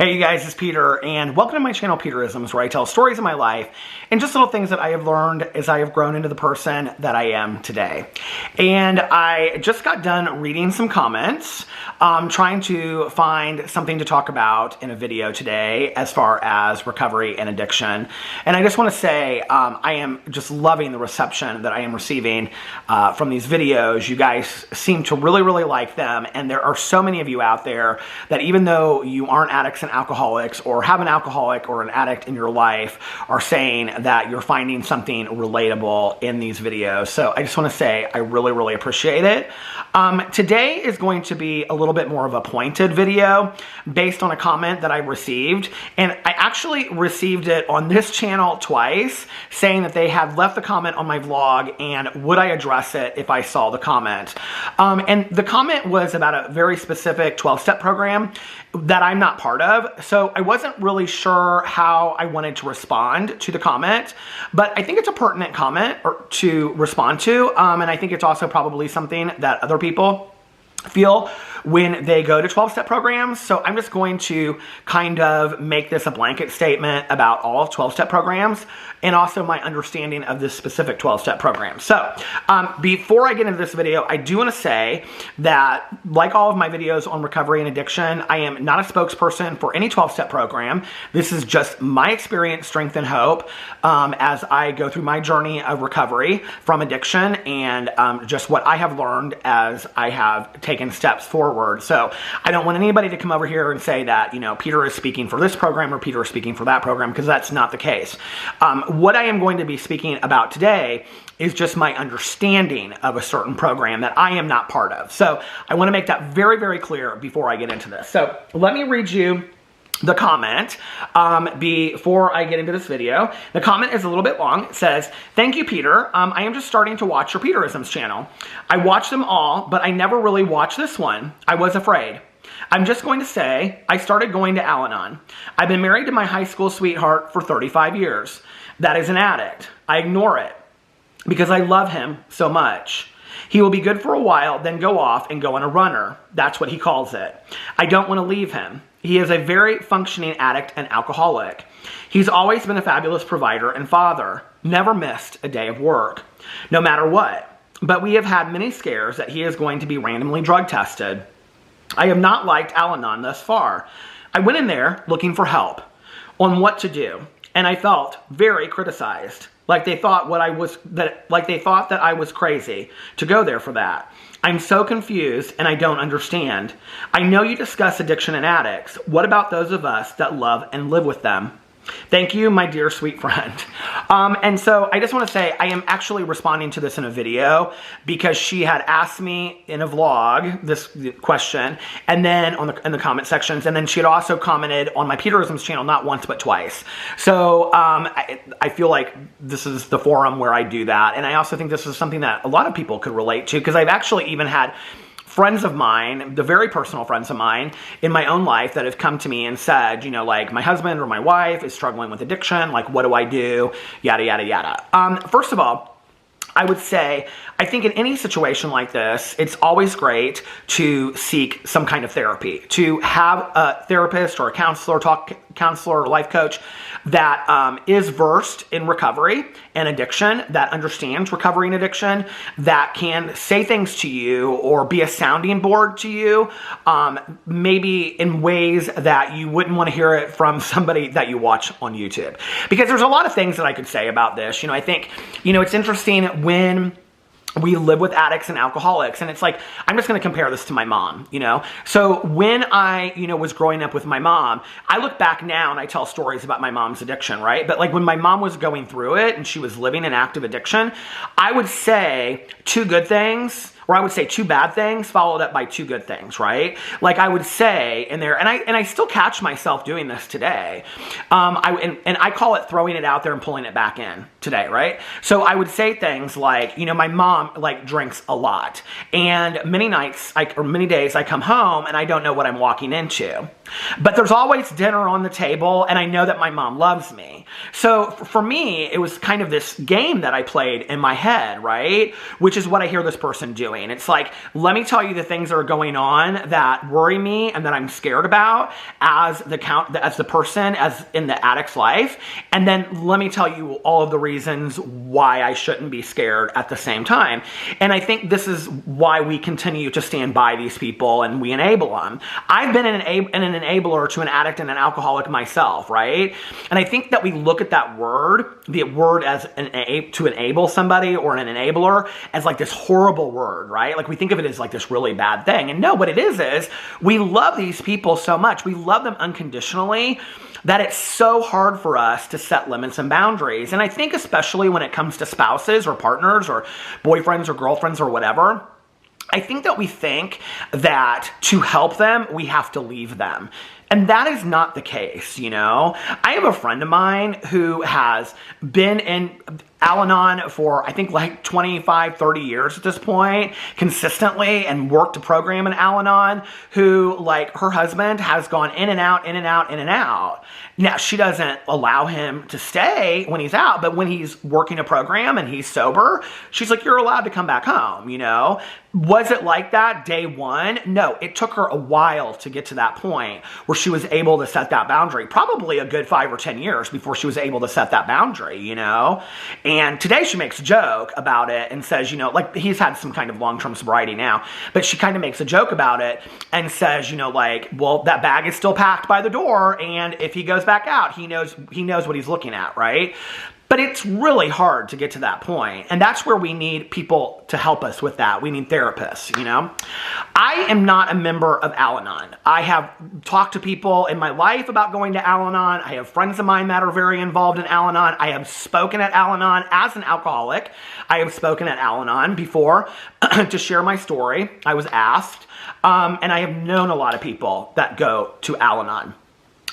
Hey you guys, it's Peter, and welcome to my channel, Peterisms, where I tell stories of my life and just little things that I have learned as I have grown into the person that I am today. And I just got done reading some comments, trying to find something to talk about in a video today as far as recovery and addiction. And I just want to say I am just loving the reception that I am receiving from these videos. You guys seem to really like them, and there are so many of you out there that even though you aren't addicts and alcoholics or have an alcoholic or an addict in your life are saying that you're finding something relatable in these videos. So I just want to say I really appreciate it. Today is going to be a little bit more of a pointed video based on a comment that I received, and I actually received it on this channel twice saying that they had left the comment on my vlog and would I address it if I saw the comment. And the comment was about a very specific 12-step program that I'm not part of. So I wasn't really sure how I wanted to respond to the comment, but I think it's a pertinent comment to respond to. And I think it's also probably something that other people feel when they go to 12-step programs. So I'm just going to kind of make this a blanket statement about all 12-step programs and also my understanding of this specific 12-step program. So before I get into this video, I do want to say that like all of my videos on recovery and addiction, I am not a spokesperson for any 12-step program. This is just my experience, strength, and hope as I go through my journey of recovery from addiction and just what I have learned as I have taken steps forward. So I don't want anybody to come over here and say that, you know, Peter is speaking for this program or Peter is speaking for that program, because that's not the case. What I am going to be speaking about today is just my understanding of a certain program that I am not part of. So I want to make that very clear before I get into this. So let me read you the comment before I get into this video. The comment is a little bit long. It says, "Thank you, Peter. I am just starting to watch your Peterisms channel. I watch them all, but I never really watched this one. I was afraid. I'm just going to say I started going to Al-Anon. I've been married to my high school sweetheart for 35 years. That is an addict. I ignore it because I love him so much. He will be good for a while, then go off and go on a runner. That's what he calls it. I don't want to leave him. He is a very functioning addict and alcoholic. He's always been a fabulous provider and father. Never missed a day of work, no matter what. But we have had many scares that he is going to be randomly drug tested. I have not liked Al-Anon thus far. I went in there looking for help on what to do, and I felt very criticized. Like they thought that I was crazy to go there for that. I'm so confused and I don't understand. I know you discuss addiction and addicts. What about those of us that love and live with them? Thank you, my dear sweet friend." And so I just want to say I am actually responding to this in a video because she had asked me in a vlog this question, and then in the comment sections, and then she had also commented on my Peterisms channel not once but twice. So I feel like this is the forum where I do that, and I also think this is something that a lot of people could relate to, because I've actually even had friends of mine, the very personal friends of mine in my own life that have come to me and said, you know, like my husband or my wife is struggling with addiction, like what do I do, yada. First of all, I would say, I think in any situation like this, it's always great to seek some kind of therapy, to have a therapist or a counselor, counselor or life coach that is versed in recovery and addiction, that understands recovery and addiction, that can say things to you or be a sounding board to you, maybe in ways that you wouldn't want to hear it from somebody that you watch on YouTube. Because there's a lot of things that I could say about this. You know, I think, you know, it's interesting when we live with addicts and alcoholics, and it's like, I'm just going to compare this to my mom, you know? So when I, you know, was growing up with my mom, I look back now and I tell stories about my mom's addiction, right? But like when my mom was going through it and she was living in active addiction, I would say two good things, or I would say two bad things followed up by two good things, right? Like I would say in there, and I still catch myself doing this today. I call it throwing it out there and pulling it back in today, right? So I would say things like, you know, my mom like drinks a lot, and many nights or many days I come home and I don't know what I'm walking into. But there's always dinner on the table, and I know that my mom loves me. So for me, it was kind of this game that I played in my head, right? Which is what I hear this person doing. doing. It's like, let me tell you the things that are going on that worry me and that I'm scared about as the person, as in the addict's life. And then let me tell you all of the reasons why I shouldn't be scared at the same time. And I think this is why we continue to stand by these people and we enable them. I've been an enabler to an addict and an alcoholic myself, right? And I think that we look at that word, the word as to enable somebody or an enabler, as like this horrible word, right? Like we think of it as like this really bad thing. And no, what it is we love these people so much. We love them unconditionally that it's so hard for us to set limits and boundaries. And I think especially when it comes to spouses or partners or boyfriends or girlfriends or whatever, I think that we think that to help them, we have to leave them. And that is not the case, you know? I have a friend of mine who has been in Al-Anon for, I think, like 25, 30 years at this point, consistently, and worked a program in Al-Anon, who, like, her husband has gone in and out, in and out, in and out. Now, she doesn't allow him to stay when he's out, but when he's working a program and he's sober, she's like, you're allowed to come back home, you know? Was it like that day one? No, it took her a while to get to that point where she was able to set that boundary. Probably a good 5 or 10 years before she was able to set that boundary, you know? And today she makes a joke about it and says, you know, like he's had some kind of long-term sobriety now, but she kind of makes a joke about it and says, you know, like, well, that bag is still packed by the door, and if he goes back out, he knows what he's looking at, right? But it's really hard to get to that point. And that's where we need people to help us with that. We need therapists, you know? I am not a member of Al-Anon. I have talked to people in my life about going to Al-Anon. I have friends of mine that are very involved in Al-Anon. I have spoken at Al-Anon as an alcoholic. I have spoken at Al-Anon before to share my story. I was asked. And I have known a lot of people that go to Al-Anon.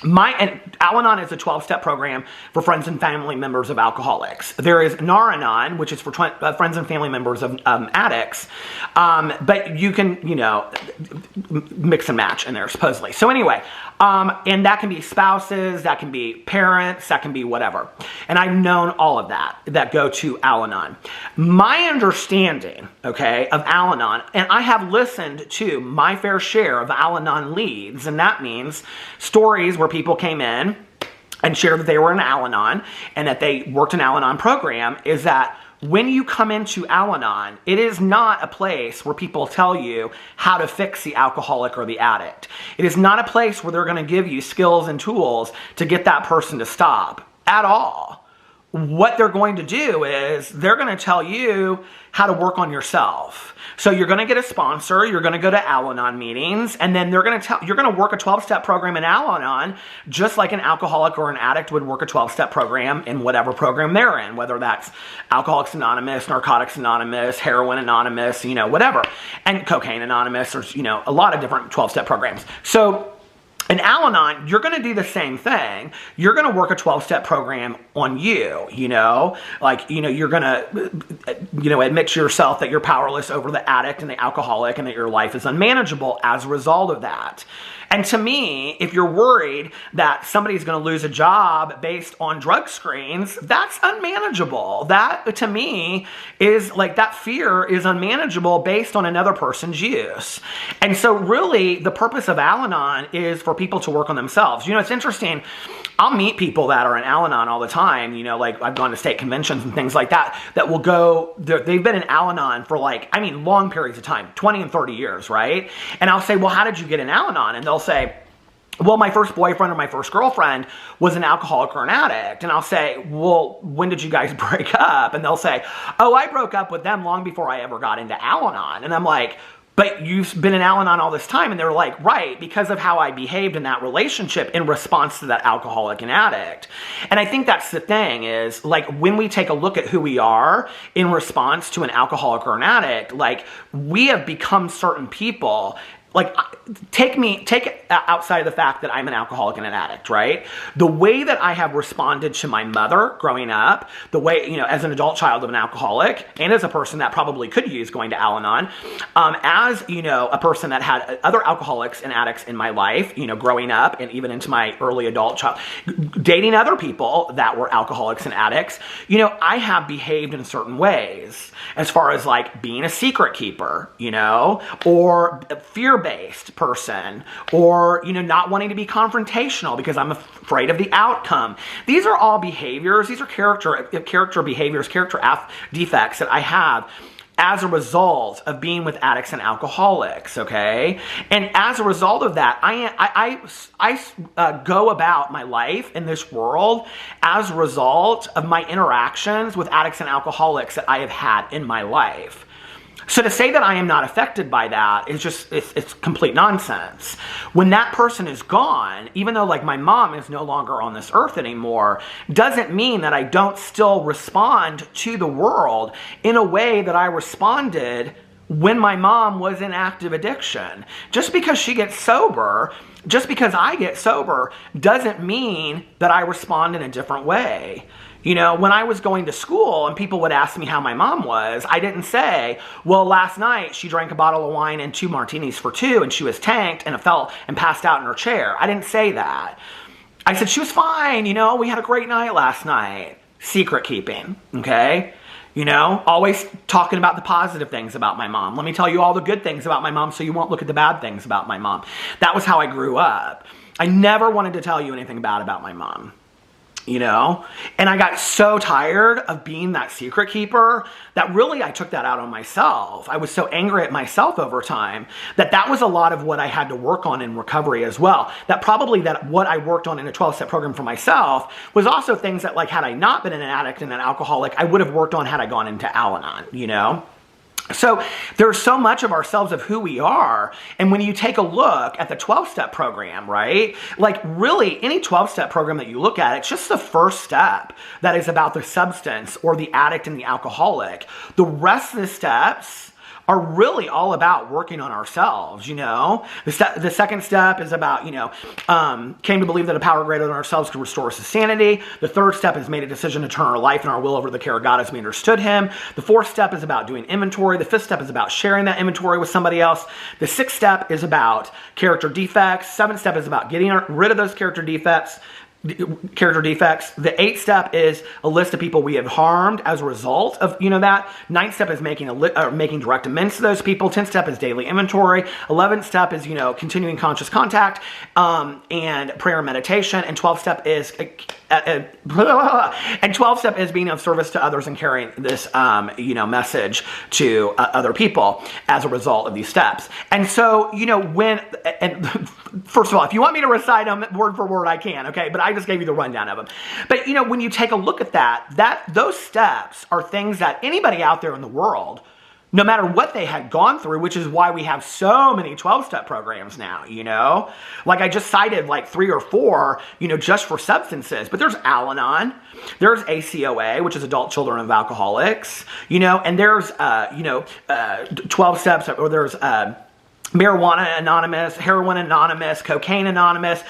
Al-Anon is a 12-step program for friends and family members of alcoholics. There is Nar-Anon, which is for friends and family members of addicts. But you can, you know, mix and match in there, supposedly. So anyway, and that can be spouses, that can be parents, that can be whatever. And I've known all of that go to Al-Anon. My understanding, okay, of Al-Anon, and I have listened to my fair share of Al-Anon leads, and that means stories where people came in and shared that they were in Al-Anon and that they worked an Al-Anon program, is that when you come into Al-Anon, it is not a place where people tell you how to fix the alcoholic or the addict. It is not a place where they're going to give you skills and tools to get that person to stop at all. What they're going to do is they're going to tell you how to work on yourself. So you're going to get a sponsor, you're going to go to Al-Anon meetings, and then you're going to work a 12-step program in Al-Anon, just like an alcoholic or an addict would work a 12-step program in whatever program they're in, whether that's Alcoholics Anonymous, Narcotics Anonymous, Heroin Anonymous, you know, whatever, and Cocaine Anonymous, or, you know, a lot of different 12-step programs. So in Al-Anon, you're going to do the same thing. You're going to work a 12-step program on you, you know? Like, you know, you're going to, you know, admit to yourself that you're powerless over the addict and the alcoholic and that your life is unmanageable as a result of that. And to me, if you're worried that somebody's going to lose a job based on drug screens, that's unmanageable. That, to me, is like, that fear is unmanageable based on another person's use. And so really, the purpose of Al-Anon is for people to work on themselves. You know, it's interesting. I'll meet people that are in Al-Anon all the time, you know, like I've gone to state conventions and things like that, that will go, they've been in Al-Anon for like, I mean, long periods of time, 20 and 30 years, right? And I'll say, well, how did you get in Al-Anon? And they'll say, well, my first boyfriend or my first girlfriend was an alcoholic or an addict. And I'll say, well, when did you guys break up? And they'll say, oh, I broke up with them long before I ever got into Al-Anon. And I'm like, but you've been in Al-Anon all this time. And they're like, right, because of how I behaved in that relationship in response to that alcoholic and addict. And I think that's the thing is, like, when we take a look at who we are in response to an alcoholic or an addict, like, we have become certain people like, take it outside of the fact that I'm an alcoholic and an addict, right? The way that I have responded to my mother growing up, the way, as an adult child of an alcoholic, and as a person that probably could use going to Al-Anon, as, a person that had other alcoholics and addicts in my life, growing up and even into my early adult child, dating other people that were alcoholics and addicts, I have behaved in certain ways as far as like being a secret keeper, or fear-based person, or, not wanting to be confrontational because I'm afraid of the outcome. These are all behaviors. These are character behaviors, character defects that I have as a result of being with addicts and alcoholics, okay? And as a result of that, I go about my life in this world as a result of my interactions with addicts and alcoholics that I have had in my life. So to say that I am not affected by that is just, it's complete nonsense. When that person is gone, even though like my mom is no longer on this earth anymore, doesn't mean that I don't still respond to the world in a way that I responded when my mom was in active addiction. Just because she gets sober, just because I get sober, doesn't mean that I respond in a different way. When I was going to school and people would ask me how my mom was, I didn't say, well, last night she drank a bottle of wine and 2 martinis for 2 and she was tanked and fell and passed out in her chair. I didn't say that. I said, she was fine, we had a great night last night. Secret keeping, okay? Always talking about the positive things about my mom. Let me tell you all the good things about my mom so you won't look at the bad things about my mom. That was how I grew up. I never wanted to tell you anything bad about my mom. And I got so tired of being that secret keeper that really I took that out on myself. I was so angry at myself over time that was a lot of what I had to work on in recovery as well. That what I worked on in a 12-step program for myself was also things that, like, had I not been an addict and an alcoholic, I would have worked on had I gone into Al-Anon, So there's so much of ourselves of who we are. And when you take a look at the 12-step program, right? Like really any 12-step program that you look at, it's just the first step that is about the substance or the addict and the alcoholic. The rest of the steps are really all about working on ourselves, The second step is about, came to believe that a power greater than ourselves could restore us to sanity. The third step is made a decision to turn our life and our will over to the care of God as we understood Him. The fourth step is about doing inventory. The fifth step is about sharing that inventory with somebody else. The sixth step is about character defects. Seventh step is about getting rid of those character defects. The eighth step is a list of people we have harmed as a result of that. Ninth step is making direct amends to those people. 10th step is daily inventory. 11th step is continuing conscious contact and prayer and meditation. And 12th step is being of service to others and carrying this message to other people as a result of these steps. And so first of all, if you want me to recite them word for word, I can, okay? But I just gave you the rundown of them. But, when you take a look at those steps are things that anybody out there in the world, no matter what they had gone through, which is why we have so many 12-step programs now, Like I just cited like 3 or 4, just for substances. But there's Al-Anon, there's ACOA, which is Adult Children of Alcoholics, and there's, 12 steps, or there's, Marijuana Anonymous, Heroin Anonymous, Cocaine Anonymous,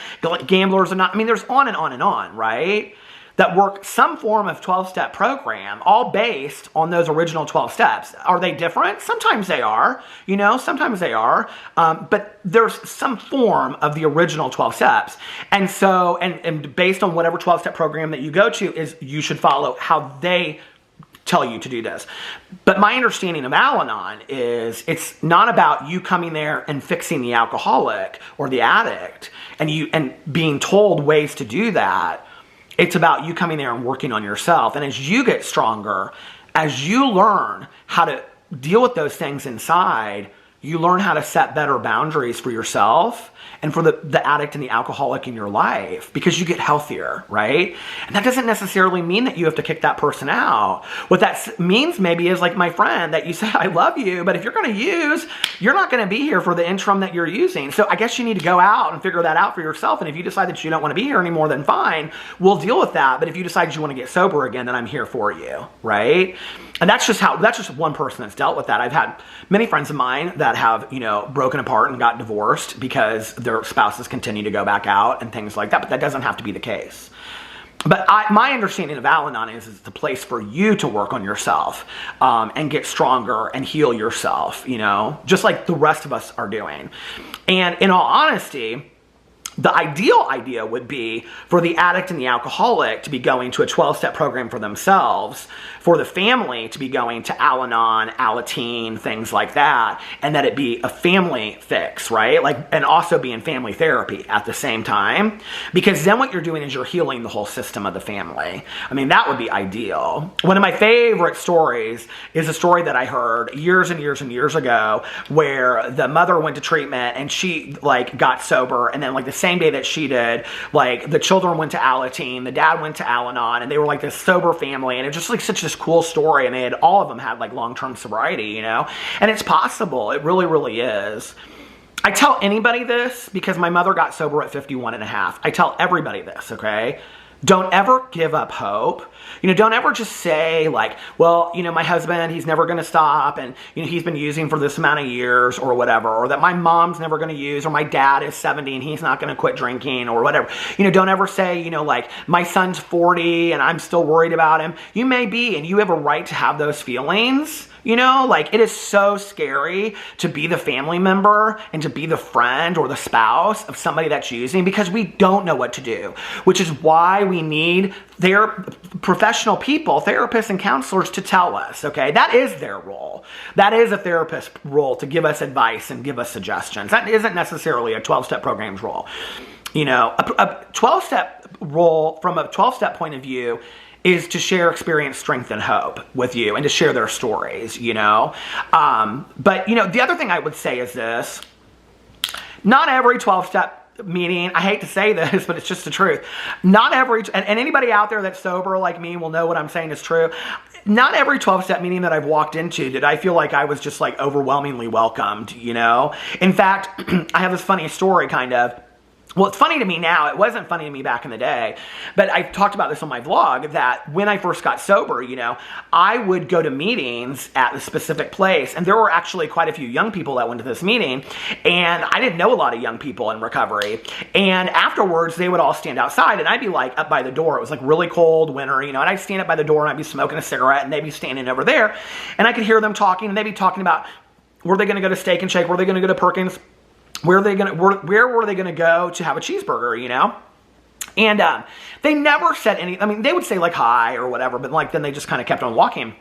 Gamblers Anonymous. There's on and on and on, right? That work some form of 12-step program, all based on those original 12 steps. Are they different? Sometimes they are, sometimes they are. But there's some form of the original 12 steps. And so, and based on whatever 12-step program that you go to, is you should follow how they tell you to do this. But my understanding of Al-Anon is it's not about you coming there and fixing the alcoholic or the addict and being told ways to do that. It's about you coming there and working on yourself. And as you get stronger, as you learn how to deal with those things inside, you learn how to set better boundaries for yourself and for the addict and the alcoholic in your life, because you get healthier, right? And that doesn't necessarily mean that you have to kick that person out. What that means maybe is like my friend that you say, I love you, but if you're going to use, you're not going to be here for the interim that you're using. So I guess you need to go out and figure that out for yourself. And if you decide that you don't want to be here anymore, then fine, we'll deal with that. But if you decide you want to get sober again, then I'm here for you, right? And that's just one person that's dealt with that. I've had many friends of mine that that have, broken apart and got divorced because their spouses continue to go back out and things like that, but that doesn't have to be the case. But my understanding of Al-Anon is it's a place for you to work on yourself and get stronger and heal yourself, just like the rest of us are doing. And in all honesty, the ideal idea would be for the addict and the alcoholic to be going to a 12-step program for themselves, for the family to be going to Al-Anon, Alateen, things like that, and that it be a family fix, right? And also be in family therapy at the same time, because then what you're doing is you're healing the whole system of the family. I mean, that would be ideal. One of my favorite stories is a story that I heard years and years and years ago where the mother went to treatment and she got sober, and then the same day that she did, the children went to Alateen, the dad went to Al-Anon, and they were this sober family, and it's just such this cool story, and all of them had long-term sobriety, and it's possible. It really, really is. I tell anybody this because my mother got sober at 51 and a half. I tell everybody this, okay? Don't ever give up hope. Don't ever just say well, my husband, he's never going to stop, and, he's been using for this amount of years or whatever, or that my mom's never going to use, or my dad is 70 and he's not going to quit drinking or whatever. Don't ever say, my son's 40 and I'm still worried about him. You may be, and you have a right to have those feelings. It is so scary to be the family member and to be the friend or the spouse of somebody that's using, because we don't know what to do, which is why we need their professional people, therapists and counselors, to tell us, okay? That is their role. That is a therapist's role, to give us advice and give us suggestions. That isn't necessarily a 12-step program's role. A 12-step role from a 12-step point of view is to share experience, strength, and hope with you, and to share their stories, But, the other thing I would say is this. Not every 12-step meeting, I hate to say this, but it's just the truth. Not every, and anybody out there that's sober like me will know what I'm saying is true. Not every 12-step meeting that I've walked into did I feel like I was just overwhelmingly welcomed, In fact, I have this funny story kind of. Well, it's funny to me now. It wasn't funny to me back in the day, but I've talked about this on my vlog, that when I first got sober, I would go to meetings at a specific place, and there were actually quite a few young people that went to this meeting, and I didn't know a lot of young people in recovery, and afterwards, they would all stand outside, and I'd be up by the door. It was really cold winter, and I'd stand up by the door, and I'd be smoking a cigarette, and they'd be standing over there, and I could hear them talking, and they'd be talking about, were they going to go to Steak and Shake? Were they going to go to Perkins? Where were they going to go to have a cheeseburger, And they never said any, they would say hi or whatever, but then they just kind of kept on walking.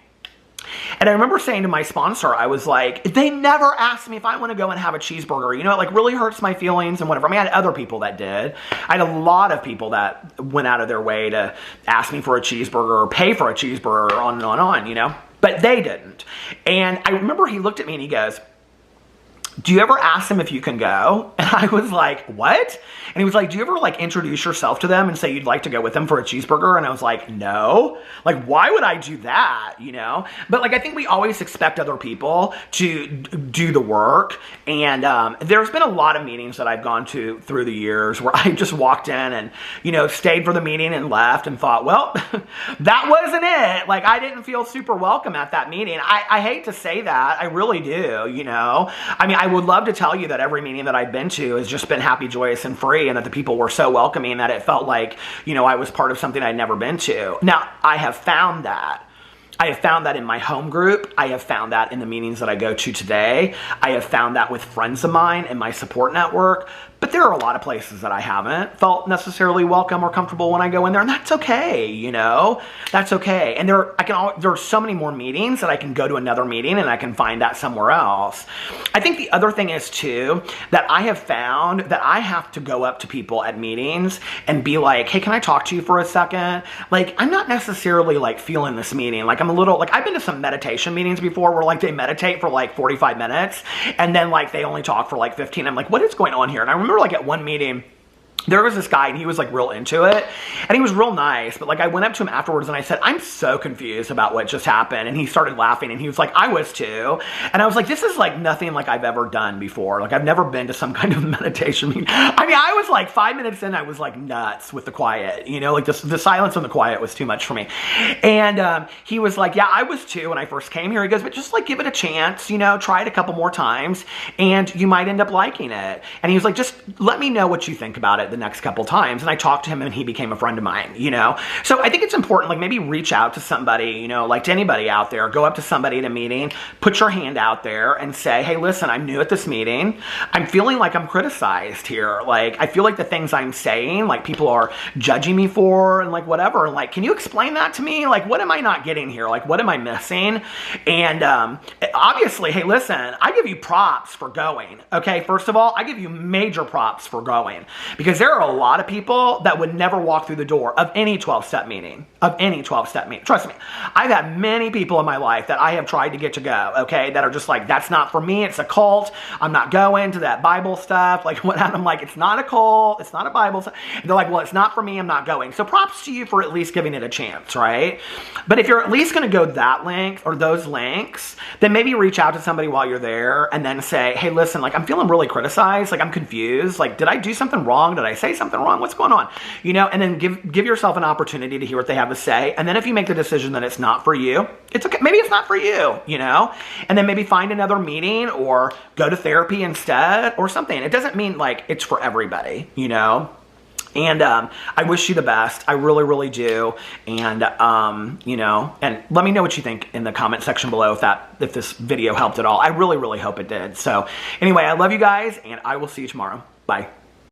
And I remember saying to my sponsor, I was they never asked me if I want to go and have a cheeseburger. It really hurts my feelings and whatever. I had other people that did. I had a lot of people that went out of their way to ask me for a cheeseburger or pay for a cheeseburger, on and on, But they didn't. And I remember he looked at me and he goes, do you ever ask them if you can go? And I was like, what? And he was like, do you ever introduce yourself to them and say you'd like to go with them for a cheeseburger? And I was like, no. Why would I do that? But I think we always expect other people to do the work. And there's been a lot of meetings that I've gone to through the years where I just walked in and, stayed for the meeting and left and thought, well, that wasn't it. I didn't feel super welcome at that meeting. I hate to say that. I really do, I would love to tell you that every meeting that I've been to has just been happy, joyous, and free, and that the people were so welcoming that it felt like, I was part of something I'd never been to. Now, I have found that. I have found that in my home group. I have found that in the meetings that I go to today. I have found that with friends of mine in my support network. But there are a lot of places that I haven't felt necessarily welcome or comfortable when I go in there, and that's okay, That's okay. And there are so many more meetings that I can go to another meeting and I can find that somewhere else. I think the other thing is, too, that I have found that I have to go up to people at meetings and be like, hey, can I talk to you for a second? I'm not necessarily, feeling this meeting. I'm a little, I've been to some meditation meetings before where, they meditate for, 45 minutes, and then, they only talk for, 15. I'm like, what is going on here? And I remember, at one meeting, there was this guy and he was like real into it and he was real nice, but like I went up to him afterwards and I said, I'm so confused about what just happened. And he started laughing and he was like, I was too. And I was like, this is like nothing like I've ever done before. Like I've never been to some kind of meditation meeting. I mean, I was like 5 minutes in, I was like nuts with the quiet, you know, like the silence and the quiet was too much for me. And he was like, yeah, I was too when I first came here. He goes, but just like give it a chance, you know, try it a couple more times and you might end up liking it. And he was like, just let me know what you think about it the next couple times. And I talked to him and he became a friend of mine, you know? So I think it's important, like maybe reach out to somebody, you know, like to anybody out there, go up to somebody at a meeting, put your hand out there and say, hey, listen, I'm new at this meeting. I'm feeling like I'm criticized here. Like, I feel like the things I'm saying, like people are judging me for and like whatever. And like, can you explain that to me? Like, what am I not getting here? Like, what am I missing? And obviously, hey, listen, I give you props for going. Okay, first of all, I give you major props for going because there are a lot of people that would never walk through the door of any 12-step meeting, Trust me. I've had many people in my life that I have tried to get to go, okay, that are just like, that's not for me. It's a cult. I'm not going to that Bible stuff. Like, what I'm like, it's not a cult. It's not a Bible stuff. And they're like, well, it's not for me. I'm not going. So props to you for at least giving it a chance, right? But if you're at least going to go that length or those lengths, then maybe reach out to somebody while you're there and then say, hey, listen, like I'm feeling really criticized. Like I'm confused. Like, did I do something wrong? Did I say something wrong? What's going on? You know, and then give yourself an opportunity to hear what they have to say. And then if you make the decision that it's not for you, it's okay. Maybe it's not for you, you know, and then maybe find another meeting or go to therapy instead or something. It doesn't mean like it's for everybody, you know. And I wish you the best. I really, really do. And, you know, and let me know what you think in the comment section below if this video helped at all. I really, really hope it did. So anyway, I love you guys and I will see you tomorrow. Bye.